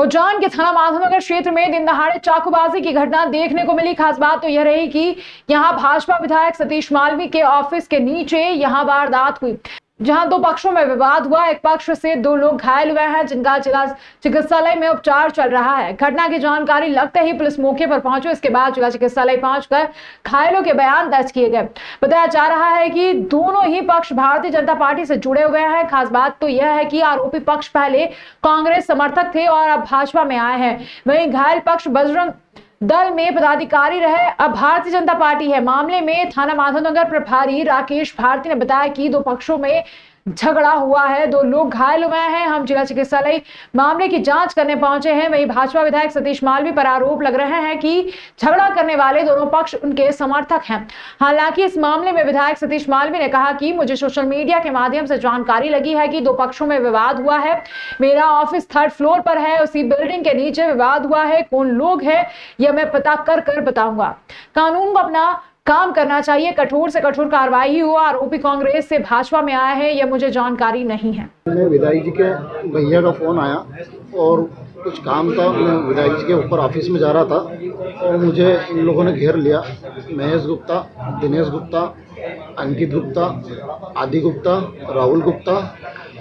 उज्जैन के थाना माधवनगर क्षेत्र में दिन दहाड़े चाकूबाजी की घटना देखने को मिली। खास बात तो यह रही कि यहां भाजपा विधायक सतीश मालवी के ऑफिस के नीचे यहां वारदात हुई, जहां दो पक्षों में विवाद हुआ। एक पक्ष से दो लोग घायल हुए हैं, जिनका जिला चिकित्सालय में उपचार चल रहा है। घटना की जानकारी लगते ही पुलिस मौके पर पहुंची। इसके बाद जिला चिकित्सालय पहुंचकर घायलों के बयान दर्ज किए गए। बताया जा रहा है कि दोनों ही पक्ष भारतीय जनता पार्टी से जुड़े हुए हैं। खास बात तो यह है कि आरोपी पक्ष पहले कांग्रेस समर्थक थे और अब भाजपा में आए हैं, वहीं घायल पक्ष बजरंग दल में पदाधिकारी रहे, अब भारतीय जनता पार्टी है। मामले में थाना माधवनगर प्रभारी राकेश भारती ने बताया कि दो पक्षों में झगड़ा हुआ है, दो लोग घायल हुए हैं। हम जिला चिकित्सालय मामले की जांच करने पहुंचे हैं। वहीं भाजपा विधायक सतीश मालवी पर आरोप लग रहे हैं कि झगड़ा करने वाले दोनों पक्ष उनके समर्थक हैं। हालांकि इस मामले में विधायक सतीश मालवी ने कहा कि मुझे सोशल मीडिया के माध्यम से जानकारी लगी है कि दो पक्षों में विवाद हुआ है। मेरा ऑफिस 3rd फ्लोर पर है, उसी बिल्डिंग के नीचे विवाद हुआ है। कौन लोग हैं यह मैं पता कर बताऊंगा। कानून को अपना काम करना चाहिए, कठोर से कठोर कार्रवाई हो। आरोपी कांग्रेस से भाजपा में आए हैं, यह मुझे जानकारी नहीं है। विधायक जी के भैया का फोन आया और कुछ काम था, मैं विधायक जी के ऊपर ऑफिस में जा रहा था और मुझे इन लोगों ने घेर लिया। महेश गुप्ता, दिनेश गुप्ता, अंकित गुप्ता, आदि गुप्ता, राहुल गुप्ता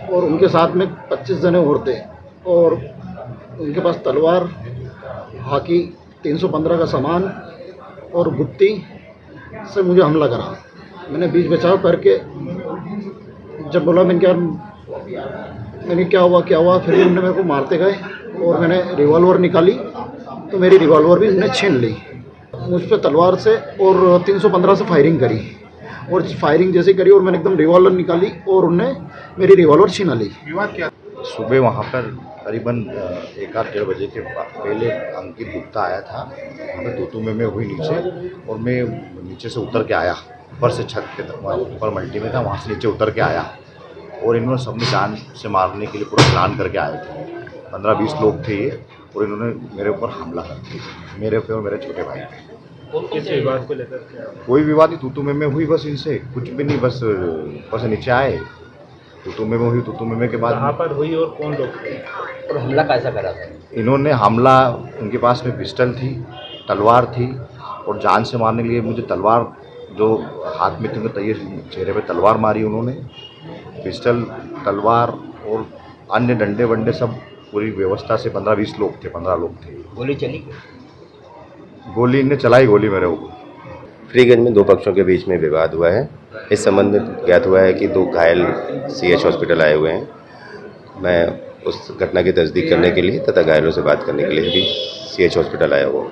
और उनके साथ में 25 जने और थे और उनके पास तलवार, हॉकी, 315 का सामान और गुत्ती से मुझे हमला करा। मैंने बीच बचाव करके जब बोला मैंने क्या हुआ, फिर उन्होंने मेरे को मारते गए और मैंने रिवॉल्वर निकाली तो मेरी रिवॉल्वर भी उन्होंने छीन ली। मुझ पर तलवार से और 315 से फायरिंग करी और फायरिंग जैसे करी और मैंने एकदम रिवॉल्वर निकाली और उन्होंने मेरी रिवॉल्वर छीना ली। सुबह वहाँ पर करीबन 1-1:30 बजे के पहले अंकित गुप्ता आया था। वहाँ पर तू में हुई नीचे और मैं नीचे से उतर के आया, ऊपर से छत पे ऊपर मल्टी में था, वहाँ से नीचे उतर के आया और इन्होंने सबने जान से मारने के लिए पूरा प्लान करके आए थे। 15-20 लोग थे ये और इन्होंने मेरे ऊपर हमला कर दिया, मेरे पे और मेरे छोटे भाई पे। किस विवाद को लेकर कोई विवाद नहीं, तू में हुई बस, इनसे कुछ भी नहीं, बस ऊपर से नीचे आए, तू में हुई। तू में के बाद कहाँ पर हुई और कौन लोग थे और हमला कैसा करा था? इन्होंने हमला, उनके पास में पिस्टल थी, तलवार थी और जान से मारने के लिए मुझे तलवार जो हाथ में थी, तो ये चेहरे पे तलवार मारी उन्होंने। पिस्टल, तलवार और अन्य डंडे वंडे सब पूरी व्यवस्था से 15-20 लोग थे, 15 लोग थे। गोली चली? गोली इनने चलाई, गोली मेरे ऊपर। फ्रीगंज में दो पक्षों के बीच में विवाद हुआ है। इस संबंध में ज्ञात हुआ है कि दो घायल CH हॉस्पिटल आए हुए हैं। मैं उस घटना की तस्दीक करने के लिए तथा घायलों से बात करने के लिए भी CH हॉस्पिटल आया हुआ।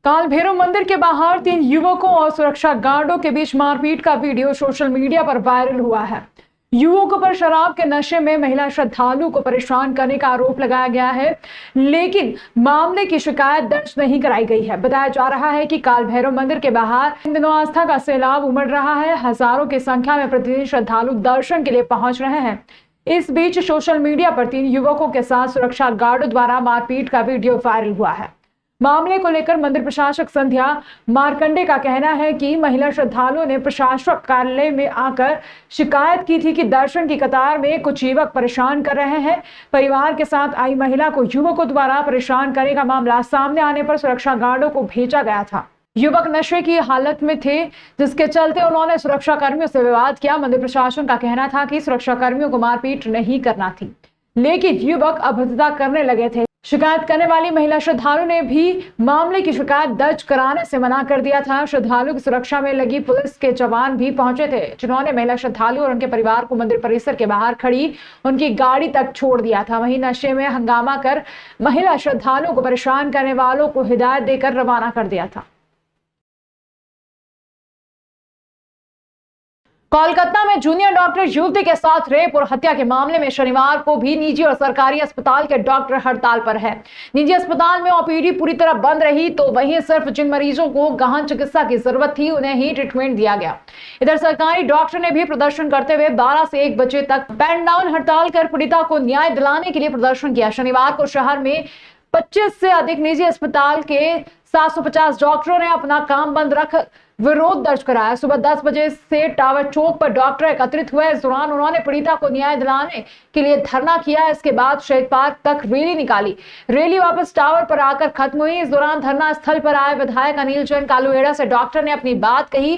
काल भैरव मंदिर के बाहर 3 युवकों और सुरक्षा गार्डों के बीच मारपीट का वीडियो सोशल मीडिया पर वायरल हुआ है। युवकों पर शराब के नशे में महिला श्रद्धालु को परेशान करने का आरोप लगाया गया है, लेकिन मामले की शिकायत दर्ज नहीं कराई गई है। बताया जा रहा है कि काल भैरव मंदिर के बाहर इन दिनों आस्था का सैलाब उमड़ रहा है। हजारों की संख्या में प्रतिदिन श्रद्धालु दर्शन के लिए पहुंच रहे हैं। इस बीच सोशल मीडिया पर 3 युवकों के साथ सुरक्षा गार्डों द्वारा मारपीट का वीडियो वायरल हुआ है। मामले को लेकर मंदिर प्रशासक संध्या मारकंडे का कहना है कि महिला श्रद्धालुओं ने प्रशासक कार्यालय में आकर शिकायत की थी कि दर्शन की कतार में कुछ युवक परेशान कर रहे हैं। परिवार के साथ आई महिला को युवकों द्वारा परेशान करने का मामला सामने आने पर सुरक्षा गार्डों को भेजा गया था। युवक नशे की हालत में थे, जिसके चलते उन्होंने सुरक्षा कर्मियों से विवाद किया। मंदिर प्रशासन का कहना था कि सुरक्षा कर्मियों को मारपीट नहीं करना थी, लेकिन युवक अभद्रता करने लगे थे। शिकायत करने वाली महिला श्रद्धालु ने भी मामले की शिकायत दर्ज कराने से मना कर दिया था। श्रद्धालु की सुरक्षा में लगी पुलिस के जवान भी पहुंचे थे, जिन्होंने महिला श्रद्धालु और उनके परिवार को मंदिर परिसर के बाहर खड़ी उनकी गाड़ी तक छोड़ दिया था। वहीं नशे में हंगामा कर महिला श्रद्धालुओं को परेशान करने वालों को हिदायत देकर रवाना कर दिया था। कोलकाता में जूनियर डॉक्टर युवती के साथ रेप और हत्या के मामले में शनिवार को भी निजी और सरकारी अस्पताल के डॉक्टर हड़ताल पर है। निजी अस्पताल में OPD पूरी तरह बंद रही, तो वहीं सिर्फ जिन मरीजों को गहन चिकित्सा की जरूरत थी उन्हें ही ट्रीटमेंट दिया गया। इधर सरकारी डॉक्टर ने भी प्रदर्शन करते हुए 12 से 1 बजे तक पेन डाउन हड़ताल कर पीड़िता को न्याय दिलाने के लिए प्रदर्शन किया। शनिवार को शहर में 25 से अधिक निजी अस्पताल के 750 डॉक्टरों ने अपना काम बंद रख विरोध दर्ज कराया। सुबह 10 बजे से टावर चौक पर डॉक्टर एकत्रित हुए। इस दौरान उन्होंने पीड़िता को न्याय दिलाने के लिए धरना किया। इसके बाद शहीद पार्क तक रैली निकाली। रैली वापस टावर पर आकर खत्म हुई। इस दौरान धरना स्थल पर आए विधायक अनिल जैन कालूहेड़ा से डॉक्टर ने अपनी बात कही।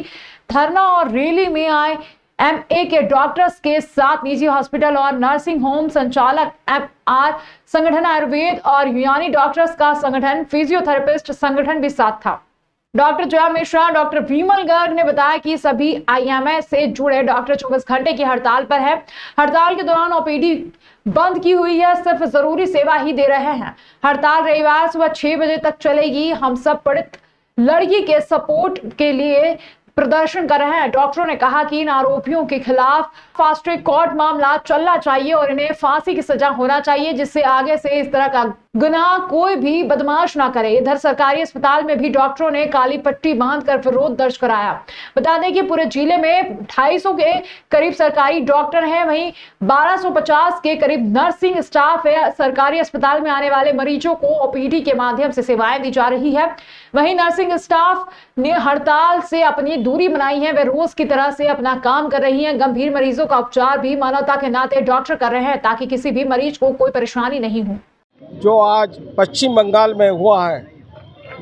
धरना और रैली में आए MA के डॉक्टर्स के साथ निजी हॉस्पिटल और नर्सिंग होम संचालक MR संगठन, आयुर्वेद और यूनानी डॉक्टर्स का संगठन, फिजियोथेरेपिस्ट संगठन भी साथ था। डॉक्टर जया मिश्रा, डॉक्टर विमल गर्ग ने बताया कि सभी IMA से जुड़े डॉक्टर 24 घंटे की हड़ताल पर है। हड़ताल के दौरान OPD बंद की हुई है, सिर्फ जरूरी सेवा ही दे रहे हैं। हड़ताल रविवार सुबह 6 बजे तक चलेगी। हम सब पीड़ित लड़की के सपोर्ट के लिए प्रदर्शन कर रहे हैं। डॉक्टरों ने कहा कि इन आरोपियों के खिलाफ फास्ट ट्रैक कोर्ट मामला चलना चाहिए और इन्हें फांसी की सजा होना चाहिए, जिससे आगे से इस तरह का गुनाह कोई भी बदमाश ना करे। इधर सरकारी अस्पताल में भी डॉक्टरों ने काली पट्टी बांधकर विरोध दर्ज कराया। बता दें कि पूरे जिले में 250 के करीब सरकारी डॉक्टर हैं, वहीं 1250 के करीब नर्सिंग स्टाफ है। सरकारी अस्पताल में आने वाले मरीजों को OPD के माध्यम से सेवाएं दी जा रही है। वहीं नर्सिंग स्टाफ ने हड़ताल से अपनी दूरी बनाई है। वे रोज की तरह से अपना काम कर रही हैं। गंभीर मरीजों का उपचार भी मानवता के नाते डॉक्टर कर रहे हैं, ताकि किसी भी मरीज को कोई परेशानी नहीं हो। जो आज पश्चिम बंगाल में हुआ है,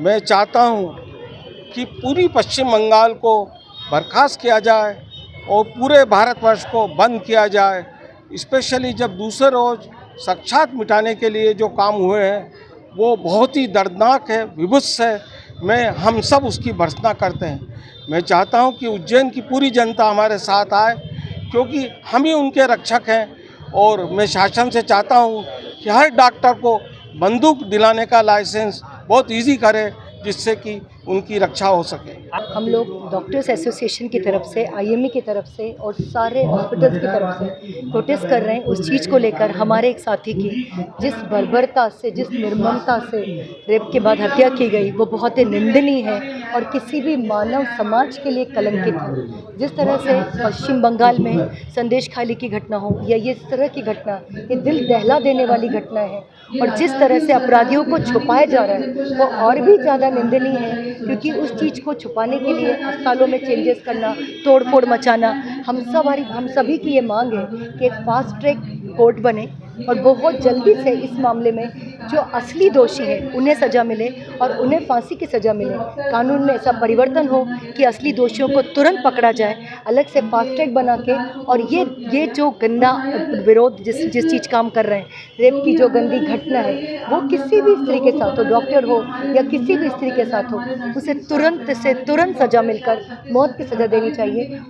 मैं चाहता हूं कि पूरी पश्चिम बंगाल को बर्खास्त किया जाए और पूरे भारतवर्ष को बंद किया जाए। स्पेशली जब दूसरे रोज़ साक्षात मिटाने के लिए जो काम हुए हैं वो बहुत ही दर्दनाक है, विभत्स है। हम सब उसकी भर्त्सना करते हैं। मैं चाहता हूं कि उज्जैन की पूरी जनता हमारे साथ आए, क्योंकि हम ही उनके रक्षक हैं। और मैं शासन से चाहता हूं कि हर डॉक्टर को बंदूक दिलाने का लाइसेंस बहुत इजी करे, जिससे कि उनकी रक्षा हो सके। हम लोग डॉक्टर्स एसोसिएशन की तरफ से, IMA की तरफ से और सारे हॉस्पिटल्स की तरफ से प्रोटेस्ट कर रहे हैं उस चीज़ को लेकर। हमारे एक साथी की जिस बर्बरता से, जिस निर्ममता से रेप के बाद हत्या की गई, वो बहुत ही निंदनीय है और किसी भी मानव समाज के लिए कलंकित है। जिस तरह से पश्चिम बंगाल में संदेश खाली की घटना हो या ये इस तरह की घटना, ये दिल दहला देने वाली घटना है। और जिस तरह से अपराधियों को छुपाया जा रहा है वो और भी ज़्यादा निंदनीय है, क्योंकि उस चीज़ को छुपाने के लिए अस्पतालों में चेंजेस करना, तोड़ फोड़ मचाना, हम सभी की ये मांग है कि एक फास्ट ट्रैक कोर्ट बने और बहुत जल्दी से इस मामले में जो असली दोषी हैं उन्हें सज़ा मिले और उन्हें फांसी की सज़ा मिले। कानून में ऐसा परिवर्तन हो कि असली दोषियों को तुरंत पकड़ा जाए, अलग से फास्ट ट्रैक बना के। और ये जो गंदा विरोध जिस चीज़ काम कर रहे हैं, रेप की जो गंदी घटना है, वो किसी भी स्त्री के साथ हो, डॉक्टर हो या किसी भी स्त्री के साथ हो, उसे तुरंत सज़ा मिलकर मौत की सज़ा देनी चाहिए।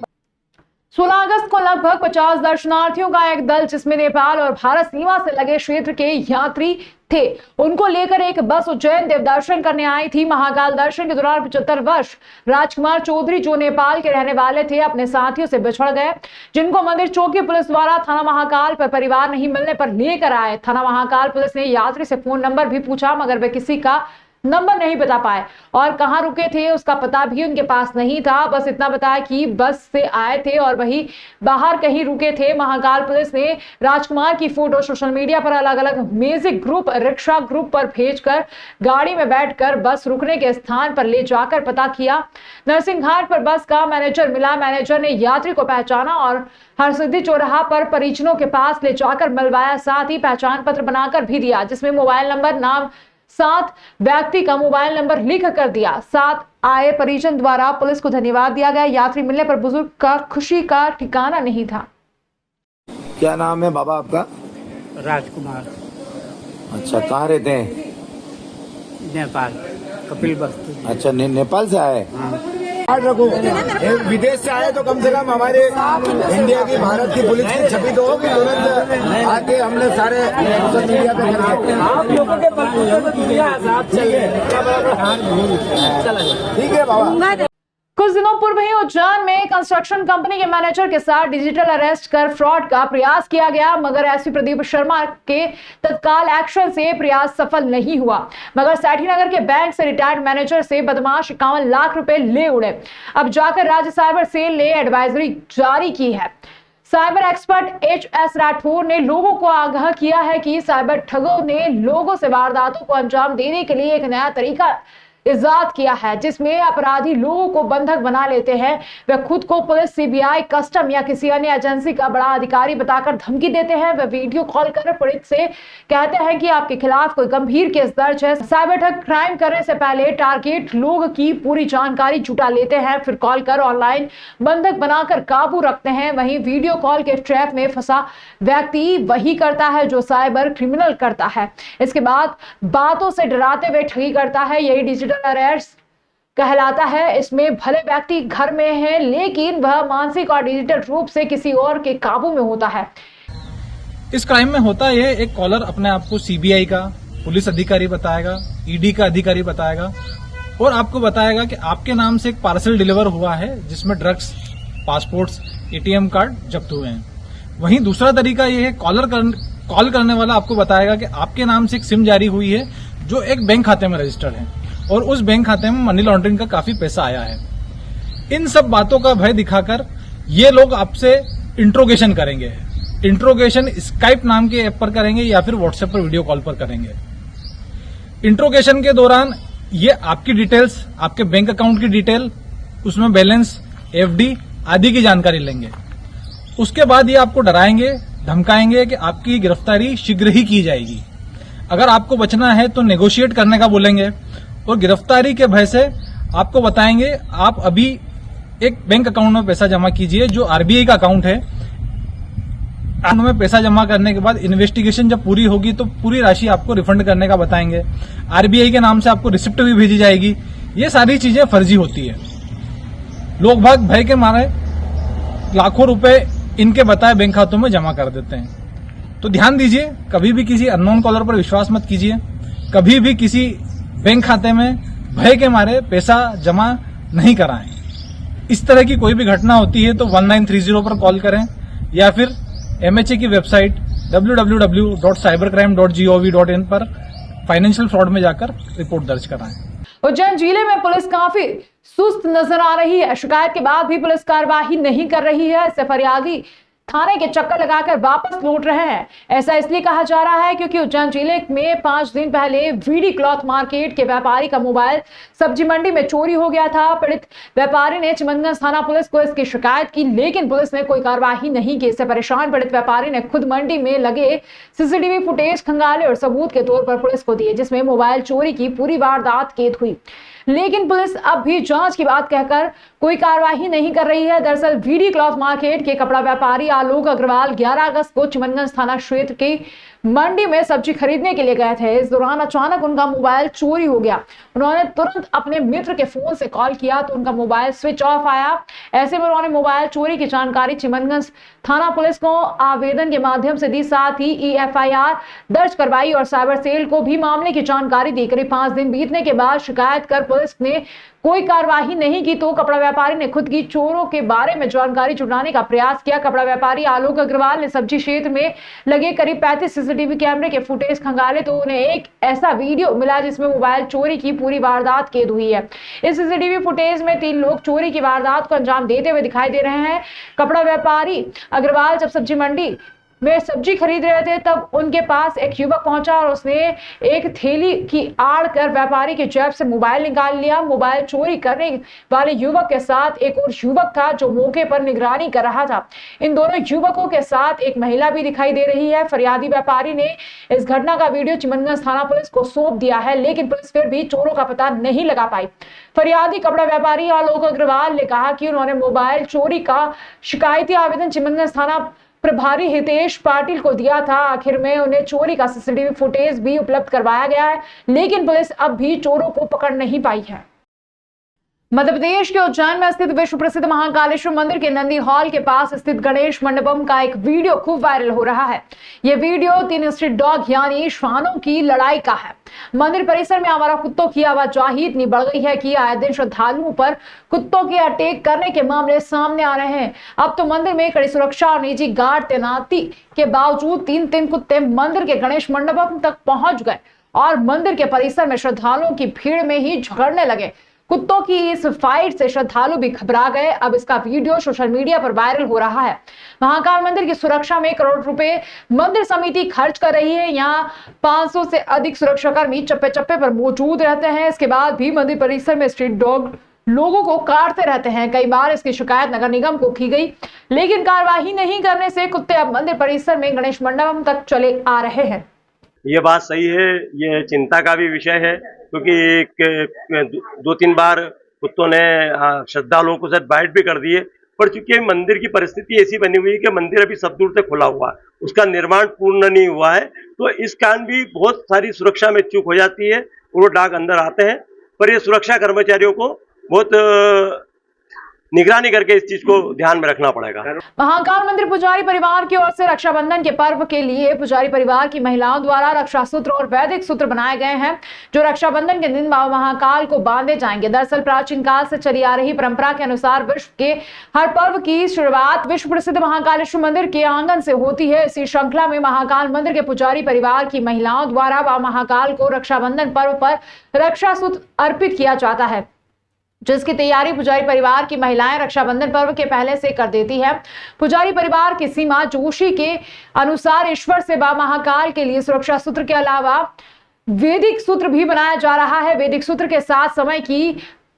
16 अगस्त को लगभग 50 दर्शनार्थियों का एक दल, जिसमें नेपाल और भारत सीमा से लगे क्षेत्र के यात्री थे, उनको लेकर एक बस उज्जैन देव दर्शन करने आई थी। महाकाल दर्शन के दौरान 75 वर्ष राजकुमार चौधरी, जो नेपाल के रहने वाले थे, अपने साथियों से बिछड़ गए, जिनको मंदिर चौकी पुलिस द्वारा थाना महाकाल पर परिवार नहीं मिलने पर लेकर आए। थाना महाकाल पुलिस ने यात्री से फोन नंबर भी पूछा, मगर वे किसी का नंबर नहीं बता पाए और कहां रुके थे उसका पता भी उनके पास नहीं था। बस इतना बताया कि बस से आए थे और वही बाहर कहीं रुके थे। महाकाल पुलिस ने राजकुमार की फोटो सोशल मीडिया पर अलग अलग म्यूजिक ग्रुप, रिक्शा ग्रुप पर भेजकर गाड़ी में बैठकर बस रुकने के स्थान पर ले जाकर पता किया। नरसिंह घाट पर बस का मैनेजर मिला। मैनेजर ने यात्री को पहचाना और हरसिद्धि चौराहा पर परिजनों के पास ले जाकर मिलवाया। साथ ही पहचान पत्र बनाकर भी दिया, जिसमें मोबाइल नंबर, नाम, साथ व्यक्ति का मोबाइल नंबर लिख कर दिया। साथ आए परिजन द्वारा पुलिस को धन्यवाद दिया गया। यात्री मिलने पर बुजुर्ग का खुशी का ठिकाना नहीं था। क्या नाम है बाबा आपका? राजकुमार। अच्छा, कहाँ रहते हैं? नेपाल, कपिल वस्तु। अच्छा, नेपाल से आए? रखो, विदेश से आए तो कम से कम हमारे इंडिया की, भारत की पुलिस की छवि तो होगी। तुरंत आके हमने सारे सोशल मीडिया पे आप लोगों के ठीक है बाबा। कुछ दिनों पूर्व ही उज्जैन में कंस्ट्रक्शन कंपनी के मैनेजर के साथ डिजिटल अरेस्ट कर फ्रॉड का प्रयास किया गया, मगर एसपी प्रदीप शर्मा के तत्काल एक्शन से प्रयास सफल नहीं हुआ। मगर सेठीनगर के बैंक से रिटायर्ड मैनेजर से बदमाश 51 लाख रुपए ले उड़े। अब जाकर राज्य साइबर सेल ने एडवाइजरी जारी की है। साइबर एक्सपर्ट HS राठौर ने लोगों को आगाह किया है कि साइबर ठगों ने लोगों से वारदातों को अंजाम देने के लिए एक नया तरीका इजाद किया है, जिसमें अपराधी लोगों को बंधक बना लेते हैं। वे खुद को पुलिस, सीबीआई, कस्टम या किसी अन्य एजेंसी का बड़ा अधिकारी बताकर धमकी देते हैं। वे वीडियो कॉल कर पीड़ित से कहते हैं कि आपके खिलाफ कोई गंभीर केस दर्ज है। साइबर ठग क्राइम करने से पहले टारगेट लोग की पूरी जानकारी जुटा लेते हैं, फिर कॉल कर ऑनलाइन बंधक बनाकर काबू रखते हैं। वहीं वीडियो कॉल के ट्रैप में फंसा व्यक्ति वही करता है जो साइबर क्रिमिनल करता है। इसके बाद बातों से डराते हुए ठगी करता है। यही डिजिटल अरेस्ट कहलाता है। इसमें भले व्यक्ति घर में है, लेकिन वह मानसिक और डिजिटल रूप से किसी और के काबू में होता है। इस क्राइम में होता है एक कॉलर अपने आप को सीबीआई का पुलिस अधिकारी बताएगा, ईडी का अधिकारी बताएगा और आपको बताएगा कि आपके नाम से एक पार्सल डिलीवर हुआ है जिसमें ड्रग्स, पासपोर्ट्स, एटीएम कार्ड जब्त हुए हैं। वहीं दूसरा तरीका यह है, कॉल करने वाला आपको बताएगा कि आपके नाम से एक सिम जारी हुई है जो एक बैंक खाते में रजिस्टर्ड है और उस बैंक खाते में मनी लॉन्ड्रिंग का काफी पैसा आया है। इन सब बातों का भय दिखाकर ये लोग आपसे इंट्रोगेशन करेंगे। इंट्रोगेशन स्काइप नाम के ऐप पर करेंगे या फिर व्हाट्सएप पर वीडियो कॉल पर करेंगे। इंट्रोगेशन के दौरान ये आपकी डिटेल्स, आपके बैंक अकाउंट की डिटेल, उसमें बैलेंस, एफडी आदि की जानकारी लेंगे। उसके बाद ये आपको डराएंगे, धमकाएंगे कि आपकी गिरफ्तारी शीघ्र ही की जाएगी। अगर आपको बचना है तो नेगोशिएट करने का बोलेंगे और गिरफ्तारी के भय से आपको बताएंगे आप अभी एक बैंक अकाउंट में पैसा जमा कीजिए जो आरबीआई का अकाउंट है। अकाउंट में पैसा जमा करने के बाद इन्वेस्टिगेशन जब पूरी होगी तो पूरी राशि आपको रिफंड करने का बताएंगे। आरबीआई के नाम से आपको रिसिप्ट भी भेजी जाएगी। ये सारी चीजें फर्जी होती है। लोग भाग भय के मारे लाखों रुपए इनके बताए बैंक खातों में जमा कर देते हैं। तो ध्यान दीजिए, कभी भी किसी अननोन कॉलर पर विश्वास मत कीजिए। कभी भी किसी बैंक खाते में भय के मारे पैसा जमा नहीं कराएं। इस तरह की कोई भी घटना होती है तो 1930 पर कॉल करें या फिर एमएचए की वेबसाइट www.cybercrime.gov.in पर फाइनेंशियल फ्रॉड में जाकर रिपोर्ट दर्ज कराएं। उज्जैन जिले में पुलिस काफी सुस्त नजर आ रही है। शिकायत के बाद भी पुलिस कार्रवाई नहीं कर रही है। इससे फरियादी थाने के चक्कर लगाकर वापस लौट रहे हैं। ऐसा इसलिए कहा जा रहा है क्योंकि उज्जैन जिले में 5 दिन पहले वीडी क्लॉथ मार्केट के व्यापारी का मोबाइल सब्जी मंडी में चोरी हो गया था। पीड़ित व्यापारी ने चिमनगंज थाना पुलिस को इसकी शिकायत की, लेकिन पुलिस ने कोई कार्रवाई नहीं की। इससे परेशान पीड़ित व्यापारी ने खुद मंडी में लगे सीसीटीवी फुटेज खंगाले और सबूत के तौर पर पुलिस को दिए, जिसमें मोबाइल चोरी की पूरी वारदात कैद हुई। लेकिन पुलिस अब भी जांच की बात कहकर कोई कार्रवाई नहीं कर रही है। दरअसल वीडी क्लॉथ मार्केट के कपड़ा व्यापारी आलोक अग्रवाल 11 अगस्त को चिमनगंज थाना क्षेत्र की मंडी में सब्जी खरीदने के लिए गए थे। इस दौरान अचानक उनका मोबाइल चोरी हो गया। उन्होंने तुरंत अपने मित्र के फोन से कॉल किया तो उनका मोबाइल स्विच ऑफ आया। ऐसे में उन्होंने मोबाइल चोरी की जानकारी चिमनगंज थाना पुलिस को आवेदन के माध्यम से दी, साथ ही EFIR दर्ज करवाई और साइबर सेल को भी मामले की जानकारी दी। करीब 5 दिन बीतने के बाद शिकायत कर पुलिस ने कोई कार्रवाई नहीं की तो कपड़ा व्यापारी ने खुद की चोरों के बारे में जानकारी जुटाने का प्रयास किया। कपड़ा व्यापारी आलोक अग्रवाल ने सब्जी क्षेत्र में लगे करीब 35 सीसीटीवी कैमरे के फुटेज खंगाले तो उन्हें एक ऐसा वीडियो मिला जिसमें मोबाइल चोरी की पूरी वारदात कैद हुई है। इस सीसीटीवी फुटेज में 3 लोग चोरी की वारदात को अंजाम देते हुए दिखाई दे रहे हैं। कपड़ा व्यापारी अग्रवाल जब सब्जी मंडी वे सब्जी खरीद रहे थे तब उनके पास एक युवक पहुंचा और उसने एक थैली की आड़ कर व्यापारी के जेब से मोबाइल निकाल लिया। मोबाइल चोरी करने वाले युवक के साथ एक और युवक था जो मौके पर निगरानी कर रहा था। इन दोनों युवकों के साथ एक महिला भी दिखाई दे रही है। फरियादी व्यापारी ने इस घटना का वीडियो चिमनगंज थाना पुलिस को सौंप दिया है, लेकिन पुलिस फिर भी चोरों का पता नहीं लगा पाई। फरियादी कपड़ा व्यापारी आलोक अग्रवाल ने कहा कि उन्होंने मोबाइल चोरी का शिकायती आवेदन चिमनगंज थाना प्रभारी हितेश पाटिल को दिया था। आखिर में उन्हें चोरी का सीसीटीवी फुटेज भी उपलब्ध करवाया गया है, लेकिन पुलिस अब भी चोरों को पकड़ नहीं पाई है। मध्य प्रदेश के उज्जैन में स्थित विश्व प्रसिद्ध महाकालेश्वर मंदिर के नंदी हॉल के पास स्थित गणेश मंडपम का एक वीडियो खूब वायरल हो रहा है। यह वीडियो 3 स्ट्रीट डॉग यानी श्वानों की लड़ाई का है। मंदिर परिसर में आवारा कुत्तों की आवाजाही इतनी बढ़ गई है कि आए दिन श्रद्धालुओं पर कुत्तों के अटैक करने के मामले सामने आ रहे हैं। अब तो मंदिर में कड़ी सुरक्षा और निजी गार्ड तैनाती के बावजूद 3 कुत्ते मंदिर के गणेश मंडपम तक पहुंच गए और मंदिर के परिसर में श्रद्धालुओं की भीड़ में ही झगड़ने लगे। कुत्तों की इस फाइट से श्रद्धालु भी घबरा गए। अब इसका वीडियो सोशल मीडिया पर वायरल हो रहा है। महाकाल मंदिर की सुरक्षा में करोड़ रुपए मंदिर समिति खर्च कर रही है। यहाँ 500 से अधिक सुरक्षाकर्मी चप्पे चप्पे पर मौजूद रहते हैं। इसके बाद भी मंदिर परिसर में स्ट्रीट डॉग लोगों को काटते रहते हैं। कई बार इसकी शिकायत नगर निगम को की गई, लेकिन कार्रवाई नहीं करने से कुत्ते अब मंदिर परिसर में गणेश मंडपम तक चले आ रहे हैं। ये बात सही है, ये चिंता का भी विषय है, क्योंकि 2-3 बार कुत्तों ने श्रद्धालुओं को शायद बाइट भी कर दिए। पर चूंकि मंदिर की परिस्थिति ऐसी बनी हुई है कि मंदिर अभी सब दूर से खुला हुआ है, उसका निर्माण पूर्ण नहीं हुआ है, तो इस कारण भी बहुत सारी सुरक्षा में चूक हो जाती है। वो डाक अंदर आते हैं, पर ये सुरक्षा कर्मचारियों को बहुत निगरानी करके इस चीज को ध्यान में रखना पड़ेगा। महाकाल मंदिर पुजारी परिवार की ओर से रक्षाबंधन के पर्व के लिए पुजारी परिवार की महिलाओं द्वारा रक्षा सूत्र और वैदिक सूत्र बनाए गए हैं, जो रक्षाबंधन के दिन महाकाल को बांधे जाएंगे। दरअसल प्राचीन काल से चली आ रही परंपरा के अनुसार विश्व के हर पर्व की शुरुआत विश्व प्रसिद्ध महाकालेश्वर मंदिर के आंगन से होती है। इसी श्रृंखला में महाकाल मंदिर के पुजारी परिवार की महिलाओं द्वारा महाकाल को रक्षाबंधन पर्व पर रक्षा सूत्र अर्पित किया जाता है, जिसकी तैयारी पुजारी परिवार की महिलाएं रक्षाबंधन पर्व के पहले से कर देती है। पुजारी परिवार की सीमा जोशी के अनुसार ईश्वर से महाकाल के लिए सुरक्षा सूत्र के अलावा वैदिक सूत्र भी बनाया जा रहा है। वैदिक सूत्र के साथ समय की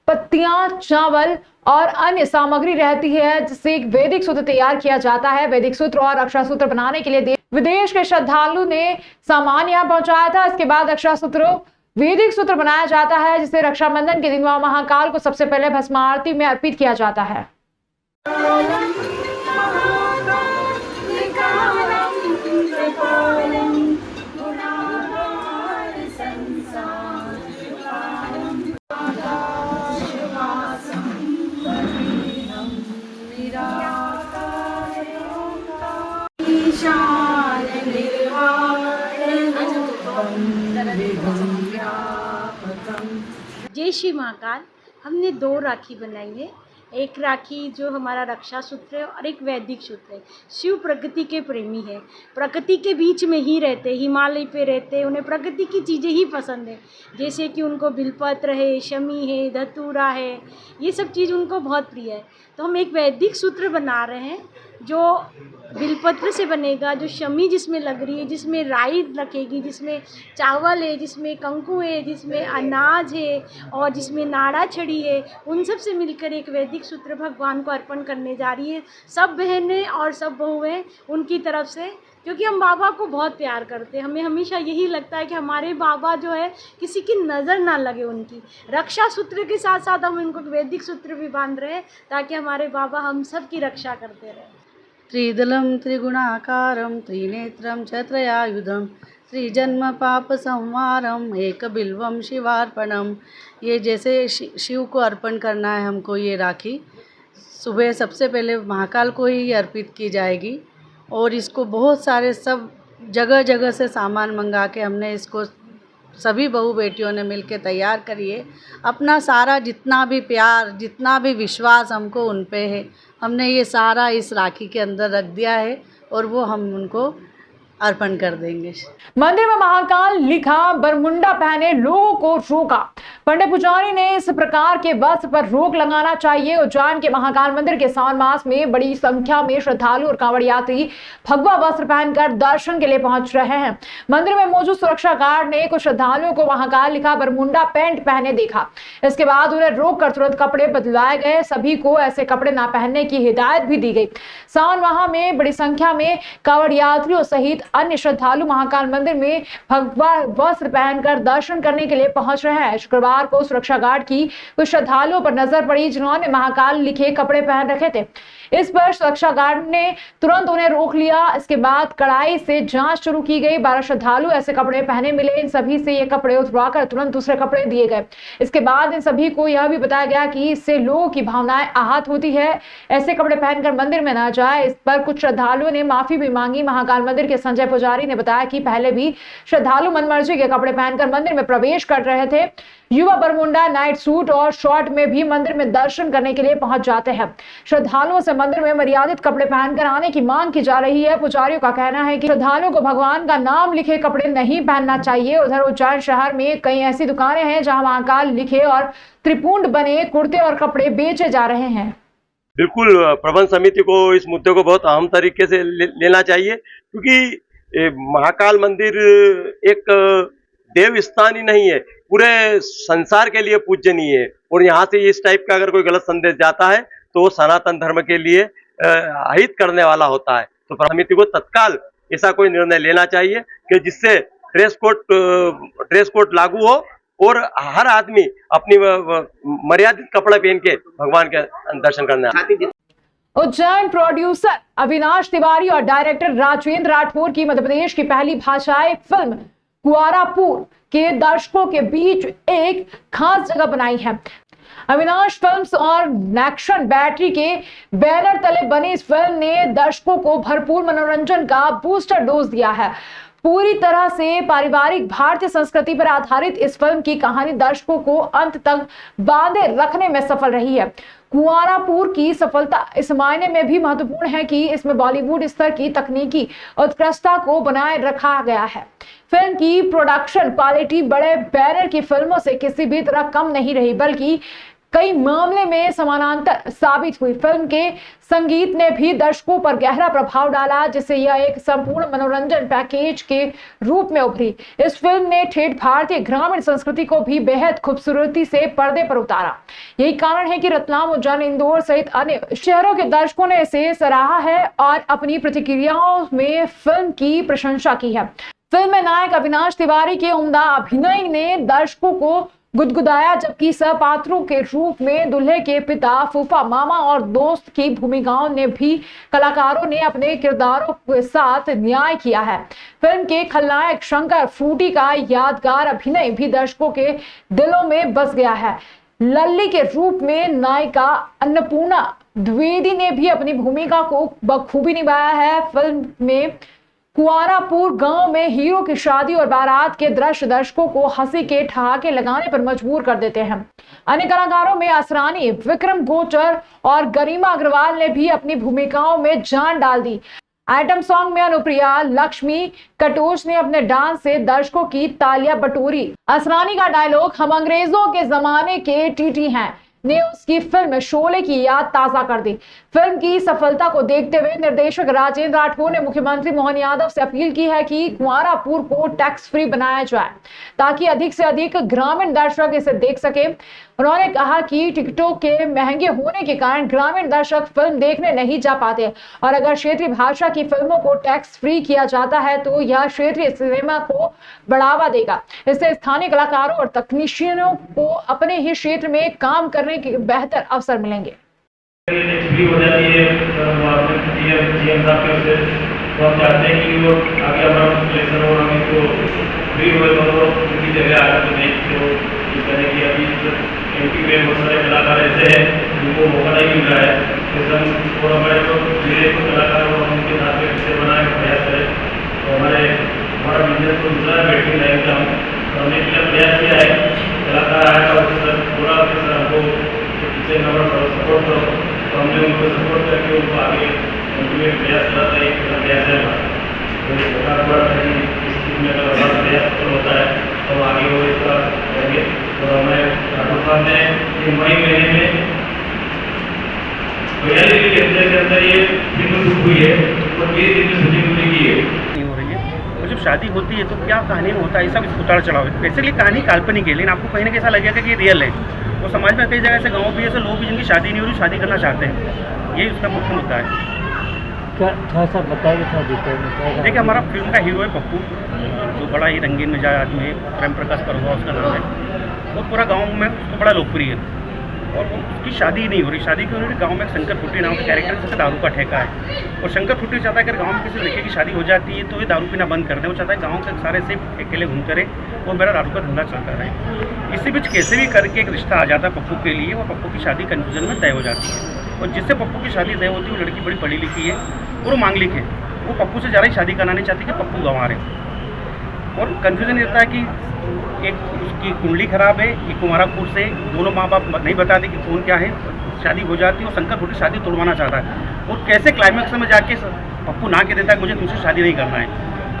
पत्तियां, चावल और अन्य सामग्री रहती है, जिससे एक वैदिक सूत्र तैयार किया जाता है। वैदिक सूत्र और रक्षा सूत्र बनाने के लिए विदेश के श्रद्धालु ने सामान यहाँ पहुंचाया था। इसके बाद रक्षा सूत्र वैदिक सूत्र बनाया जाता है, जिसे रक्षाबंधन के दिन महाकाल को सबसे पहले भस्म आरती में अर्पित किया जाता है। जय श्री महाकाल। हमने 2 राखी बनाई है। एक राखी जो हमारा रक्षा सूत्र है और एक वैदिक सूत्र है। शिव प्रकृति के प्रेमी है, प्रकृति के बीच में ही रहते, हिमालय पे रहते, उन्हें प्रकृति की चीज़ें ही पसंद है, जैसे कि उनको बिलपत्र है, शमी है, धतूरा है, ये सब चीज़ उनको बहुत प्रिय है। तो हम एक वैदिक सूत्र बना रहे हैं जो बिलपत्र से बनेगा, जो शमी जिसमें लग रही है, जिसमें राई रखेगी, जिसमें चावल है, जिसमें कंकु है, जिसमें अनाज है और जिसमें नाड़ा छड़ी है, उन सब से मिलकर एक वैदिक सूत्र भगवान को अर्पण करने जा रही है। सब बहनें और सब बहुएं उनकी तरफ से, क्योंकि हम बाबा को बहुत प्यार करते हैं। हमें हमेशा यही लगता है कि हमारे बाबा जो है किसी की नज़र ना लगे उनकी। रक्षा सूत्र के साथ साथ हम उनको वैदिक सूत्र भी बांध रहे हैं, ताकि हमारे बाबा हम सब की रक्षा करते रहें। त्रिदलं त्रिगुणाकारं त्रिनेत्रं च त्रयायुधं त्रिजन्म पाप संवारम एकबिल्वं शिवार्पणम। ये जैसे शिव को अर्पण करना है हमको, ये राखी सुबह सबसे पहले महाकाल को ही अर्पित की जाएगी। और इसको बहुत सारे सब जगह जगह से सामान मंगा के हमने इसको सभी बहू बेटियों ने मिलकर तैयार करी है। अपना सारा जितना भी प्यार, जितना भी विश्वास हमको उन पे है, हमने ये सारा इस राखी के अंदर रख दिया है और वो हम उनको अर्पण कर देंगे। मंदिर में महाकाल लिखा बरमुंडा पहने लोगों को रोका। पंडित पुजारी ने इस प्रकार के वस्त्र पर रोक लगाना चाहिए। उज्जैन के महाकाल मंदिर के सावन मास में बड़ी संख्या में श्रद्धालु और कांवड़ यात्री भगवा वस्त्र पहनकर दर्शन के लिए पहुंच रहे हैं। मंदिर में मौजूद सुरक्षा गार्ड ने कुछ श्रद्धालुओं को महाकाल लिखा बरमुंडा पैंट पहने देखा। इसके बाद उन्हें रोककर तुरंत कपड़े बदलाए गए। सभी को ऐसे कपड़े न पहनने की हिदायत भी दी गई। सावन माह में बड़ी संख्या में कांवड़ यात्रियों सहित अन्य श्रद्धालु महाकाल मंदिर में भगवा वस्त्र पहनकर दर्शन करने के लिए पहुंच रहे हैं। शुक्रवार को सुरक्षा गार्ड की कुछ श्रद्धालुओं पर नजर पड़ी, जिन्होंने महाकाल लिखे कपड़े पहन रखे थे। इस पर सुरक्षा गार्ड ने तुरंत उन्हें रोक लिया। इसके बाद कड़ाई से जांच शुरू की गई। 12 श्रद्धालु ऐसे कपड़े पहने मिले। इन सभी से ये कपड़े उतरवाकर तुरंत दूसरे कपड़े दिए गए। इसके बाद इन सभी को यह भी बताया गया कि इससे लोगों की भावनाएं आहत होती है, ऐसे कपड़े पहनकर मंदिर में ना जाए। इस पर कुछ श्रद्धालुओं ने माफी भी मांगी। महाकाल मंदिर के संजय संजय पुजारी ने बताया कि पहले भी श्रद्धालु मनमर्जी के कपड़े पहनकर मंदिर में प्रवेश कर रहे थे। युवा बरमुंडा नाइट सूट और शॉर्ट में भी मंदिर में दर्शन करने के लिए पहुंच जाते हैं। श्रद्धालुओं से मंदिर में मर्यादित कपड़े पहनकर आने की मांग की जा रही है। पुजारियों का कहना है कि श्रद्धालुओं को भगवान का नाम लिखे कपड़े नहीं पहनना चाहिए। उधर उज्जैन शहर में कई ऐसी दुकानें हैं जहां महाकाल लिखे और त्रिपुंड बने कुर्ते और कपड़े बेचे जा रहे हैं। बिल्कुल प्रबंध समिति को इस मुद्दे को बहुत अहम तरीके से लेना चाहिए, क्योंकि महाकाल मंदिर एक देव स्थान ही नहीं है, पूरे संसार के लिए पूजनीय है। और यहाँ से इस टाइप का अगर कोई गलत संदेश जाता है तो वो सनातन धर्म के लिए अहित करने वाला होता है। तो समिति को तत्काल ऐसा कोई निर्णय लेना चाहिए कि जिससे ड्रेस कोड लागू हो और हर आदमी अपनी मर्यादित कपड़े पहन के भगवान के दर्शन करने आए। उज्जैन प्रोड्यूसर अविनाश तिवारी और डायरेक्टर राजेंद्र राठौर की मध्य प्रदेश की पहली भाषाई फिल्म कुआरापुर के दर्शकों के बीच एक खास जगह बनाई है। अविनाश फिल्म्स और नेक्शन बैटरी के बैनर तले बनी इस फिल्म ने दर्शकों को भरपूर मनोरंजन का बूस्टर डोज दिया है। पूरी तरह से पारिवारिक भारतीय संस्कृति पर आधारित इस फिल्म की कहानी दर्शकों को अंत तक बांधे रखने में सफल रही है। कुआरापुर की सफलता इस मायने में भी महत्वपूर्ण है कि इसमें बॉलीवुड स्तर की तकनीकी उत्कृष्टता को बनाए रखा गया है। फिल्म की प्रोडक्शन क्वालिटी बड़े बैनर की फिल्मों से किसी भी तरह कम नहीं रही, बल्कि कई मामले में समानांतर साबित हुई। फिल्म के संगीत ने भी दर्शकों पर गहरा प्रभाव डाला, जिससे यह एक संपूर्ण मनोरंजन पैकेज के रूप में उभरी। इस फिल्म ने ठेठ भारतीय ग्रामीण संस्कृति को भी बेहद खूबसूरती से पर्दे पर उतारा। यही कारण है कि रतलाम, उज्जैन, इंदौर सहित अन्य शहरों के दर्शकों ने इसे सराहा है और अपनी प्रतिक्रियाओं में फिल्म की प्रशंसा की है। फिल्म में नायक अविनाश तिवारी के उम्दा अभिनय ने दर्शकों को गुदगुदाया, जबकि सहपात्रों के रूप में दूल्हे के पिता, फूफा, मामा और दोस्त की भूमिकाओं ने भी कलाकारों ने अपने किरदारों के साथ न्याय किया है। फिल्म के खलनायक शंकर फ्रूटी का यादगार अभिनय भी दर्शकों के दिलों में बस गया है। लल्ली के रूप में नायिका अन्नपूर्णा द्विवेदी ने भी अपनी भूमिका को बखूबी निभाया है। फिल्म में कुआरापुर गांव में हीरो की शादी और बारात के दृश्य दर्शकों को हंसी के ठहाके लगाने पर मजबूर कर देते हैं। अन्य कलाकारों में असरानी, विक्रम गोचर और गरिमा अग्रवाल ने भी अपनी भूमिकाओं में जान डाल दी। आइटम सॉन्ग में अनुप्रिया लक्ष्मी कटोच ने अपने डांस से दर्शकों की तालियां बटोरी। असरानी का डायलॉग "हम अंग्रेजों के जमाने के टीटी हैं" ने उसकी फिल्म शोले की याद ताजा कर दी। फिल्म की सफलता को देखते हुए निर्देशक राजेंद्र राठौर ने मुख्यमंत्री मोहन यादव से अपील की है कि कुआरापुर को टैक्स फ्री बनाया जाए, ताकि अधिक से अधिक ग्रामीण दर्शक इसे देख सके। उन्होंने कहा कि टिकटों के महंगे होने के कारण ग्रामीण दर्शक फिल्म देखने नहीं जा पाते, और अगर क्षेत्रीय भाषा की फिल्मों को टैक्स फ्री किया जाता है तो यह क्षेत्रीय सिनेमा को बढ़ावा देगा। इससे स्थानीय कलाकारों और तकनीशियनों को अपने ही क्षेत्र में काम करने के बेहतर अवसर मिलेंगे। फ्री हो जाती है जीएम साहब की ओर से, तो हम चाहते हैं कि वो आगे हमारा सिलेक्शन हो, हम इसको फ्री हो तो उनकी जगह आगे तो नहीं, तो इस तरह की अभी एमपी में बहुत सारे कलाकार ऐसे हैं जिनको मौका नहीं मिल रहा है। और हमारे जो मेरे को कलाकार हो उनके साथ में कैसे बनाए प्रयास करें। तो हमारा बिजनेस को दूसरा बैठने लाइन का हमने प्रयास किया है। कलाकार आया था पूरा हमको पीछे हमारा सपोर्ट करो, तो हमने उनको सपोर्ट करके उनको आगे उनके प्रयास कराता है। एक प्रयास है तो सरकार इस चीज़ में अगर हमारा प्रयास होता है तो आगे वो इसका करेंगे। और हमें राठौर साहब ने मई महीने में 42 के अंदर ये फिल्म शूट हुई है और 20 दिन में शूटिंग पूरी की है। हो रही है और जब शादी होती है तो क्या कहानी में होता है, सब उतार चढ़ाव है। बेसिकली कहानी काल्पनिक है, लेकिन आपको कहीं ना कहीं ऐसा लगेगा कि ये रियल है। और समाज में कई जगह ऐसे गाँव भी ऐसे लोग भी जिनकी शादी नहीं हो रही, शादी करना चाहते हैं। यही उसका मुख्य मुद्दा है। थोड़ा सा बताइए, थोड़ा डिटेल में। देखिए, हमारा फिल्म का हीरो है पप्पू, तो बड़ा ही रंगीन मिजाज आदमी है, प्रेम प्रकाश परवा उसका नाम है। वो पूरा गांव में उसको बड़ा लोकप्रिय है और उसकी शादी नहीं हो रही। शादी क्यों नहीं हो रही? गाँव में एक शंकर फुट्टी नाम का कैरेक्टर है जिसका दारू का ठेका है, और शंकर फुट्टी चाहता है अगर गाँव में किसी लड़के की शादी हो जाती है तो ये दारू पीना बंद कर दे। वो चाहता है गाँव के सारे से अकेले घूम करे और मेरा दारू का धंधा चलता रहे। इसी बीच कैसे भी करके एक रिश्ता आ जाता है पप्पू के लिए, वो पप्पू की शादी कन्फ्यूजन में तय हो जाती है। और जिससे पप्पू की शादी तय होती है वो लड़की बड़ी पढ़ी लिखी है और वो मांगलिक है। वो पप्पू से ज़्यादा ही शादी कराना नहीं चाहती कि पप्पू गंवा रहे। और कन्फ्यूज़न ये होता है कि एक उसकी कुंडली खराब है, एक कुमारापुर से, दोनों माँ बाप नहीं बताते कि कौन क्या है, शादी हो जाती है और शंकर फुटी शादी तोड़वाना चाहता है। और कैसे क्लाइमैक्स में जाके पप्पू ना के देता है मुझे तुमसे शादी नहीं करना है,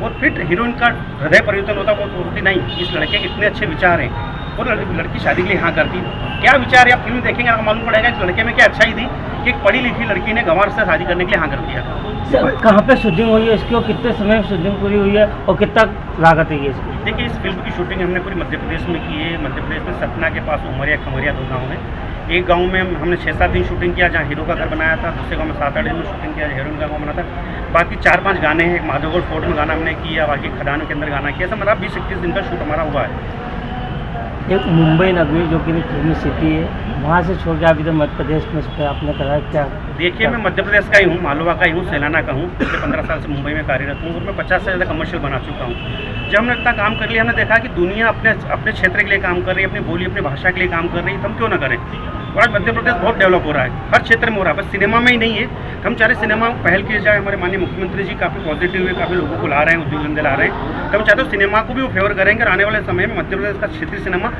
और फिर हीरोइन का हृदय परिवर्तन होता है, वो सोचती नहीं इस लड़के के इतने अच्छे विचार हैं और लड़की शादी के लिए हाँ करती। क्या विचार है आप फिल्म देखेंगे आपको मालूम पड़ेगा इस लड़के में क्या अच्छाई थी कि एक पढ़ी लिखी लड़की ने गंवार से शादी करने के लिए हाँ कर दिया। कहाँ पे शूटिंग हुई है इसकी और कितने समय में शूटिंग पूरी हुई है और कितना लागत है ये इसकी? देखिए इस फिल्म की शूटिंग हमने पूरी मध्य प्रदेश में की है। मध्य प्रदेश में सतना के पास उमरिया खमरिया 2 गाँव में। एक गांव में हमने 6-7 दिन शूटिंग किया जहाँ हीरो का घर बनाया था, दूसरे गांव में 7-8 दिन में शूटिंग किया हीरोइन का गाँव बना था। बाकी 4-5 गाने हैं, एक माधोगढ़ फोर्ट में गाना हमने किया, बाकी खदानों के अंदर गाना किया, ऐसा मतलब 20-21 दिन का शूट हमारा हुआ है। एक मुंबई नगरी जो कि फिल्मी सिटी है, वहाँ से छोड़ के आप इधर मध्य प्रदेश में इस पर आपने करा क्या? देखिए मैं मध्य प्रदेश का ही हूँ, मालवा का ही हूँ, सेलाना का हूँ। पिछले 15 साल से मुंबई में कार्यरत हूँ और मैं 50 से ज़्यादा कमर्शियल बना चुका हूँ। जब हमने इतना काम कर लिया, हमने देखा कि दुनिया अपने क्षेत्र के लिए काम कर रही है, अपनी बोली अपनी भाषा के लिए काम कर रही है, तो हम क्यों ना करें। और आज मध्य प्रदेश बहुत डेवलप हो रहा है, हर क्षेत्र में हो रहा है, बस सिनेमा में ही नहीं है। हम चाह रहे सिनेमा पहल किए जाए, हमारे माननीय मुख्यमंत्री जी काफ़ी पॉजिटिव है, काफ़ी लोगों को ला रहे हैं, उद्योग धंधे ला रहे हैं। तो हम चाहते हो सिनेमा को भी वो फेवर करेंगे और आने वाले समय में मध्य प्रदेश का क्षेत्रीय सिनेमा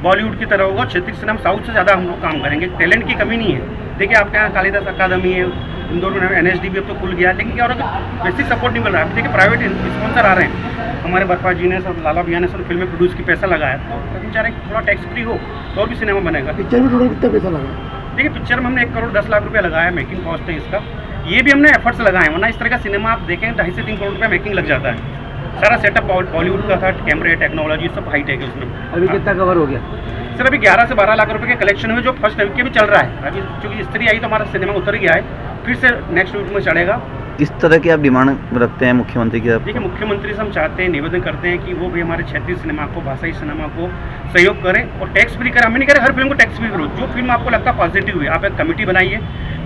बॉलीवुड की तरह होगा, क्षेत्रीय सिनेमा साउथ से ज़्यादा हम लोग काम करेंगे। टैलेंट की कमी नहीं है। देखिए आपके यहाँ कालिदास अकादमी है, इंदौर में NSD अब तो खुल गया, लेकिन क्या हो रहा है बेसिक सपोर्ट नहीं मिल रहा है। देखिए प्राइवेट स्पॉन्सर आ रहे हैं, हमारे बर्फा जी ने सब, लाला भैया ने सब फिल्में प्रोड्यूस की पैसा लगाया, तो हम चाह रहे हैं थोड़ा टैक्स फ्री हो तो और भी सिनेमा बनेगा। पिक्चर में थोड़ा कितना पैसा लगा? देखिए पिक्चर में हमने 1 करोड़ 10 लाख रुपया लगाया, मेकिंग कॉस्ट है इसका। ये भी हमने एफर्ट्स लगाए, वरना इस तरह का सिनेमा आप देखें 2.5 से 3 करोड़ रुपया मेकिंग लग जाता है। सारा सेटअप बॉलीवुड का था, कैमरे टेक्नोलॉजी सब हाई टेक है उसमें। अभी कितना कवर हो गया? सर अभी 11 से 12 लाख रुपए के कलेक्शन हुए, जो फर्स्ट वीक के भी चल रहा है। अभी चूँकि स्त्री आई तो हमारा सिनेमा उतर गया है, फिर से नेक्स्ट वीक में चढ़ेगा। किस तरह की आप डिमांड रखते हैं मुख्यमंत्री की? देखिए मुख्यमंत्री से हम चाहते हैं, निवेदन करते हैं कि वो भी हमारे क्षेत्रीय सिनेमा को, भाषाई सिनेमा को सहयोग करें और टैक्स फ्री करें। हमें नहीं करें हर फिल्म को टैक्स फ्री करो, जो फिल्म आपको लगता है पॉजिटिव है आप एक कमेटी बनाइए,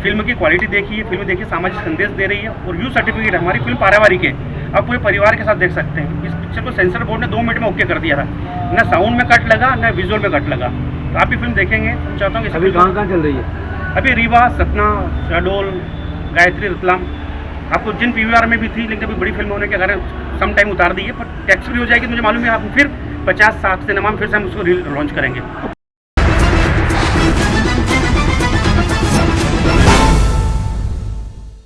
फिल्म की क्वालिटी देखिए, फिल्म देखिए सामाजिक संदेश दे रही है और यू सर्टिफिकेट, हमारी फिल्म पारिवारिक है, आप पूरे परिवार के साथ देख सकते हैं। इस पिक्चर को सेंसर बोर्ड ने 2 मिनट में ओके कर दिया था, न साउंड में कट लगा न विजुअल में कट लगा। तो आप भी फिल्म देखेंगे। हम चाहता हूँ कि अभी कहाँ चल रही है? अभी रीवा, सतना, शहडोल, गायत्री, रतलाम, आपको जिन PVR में भी थी, लेकिन अभी बड़ी फिल्म होने के कारण सम टाइम उतार दी है, पर टैक्स फ्री हो जाएगी। मुझे मालूम है आप फिर 50-60 सिनेमा में फिर से हम उसको लॉन्च करेंगे।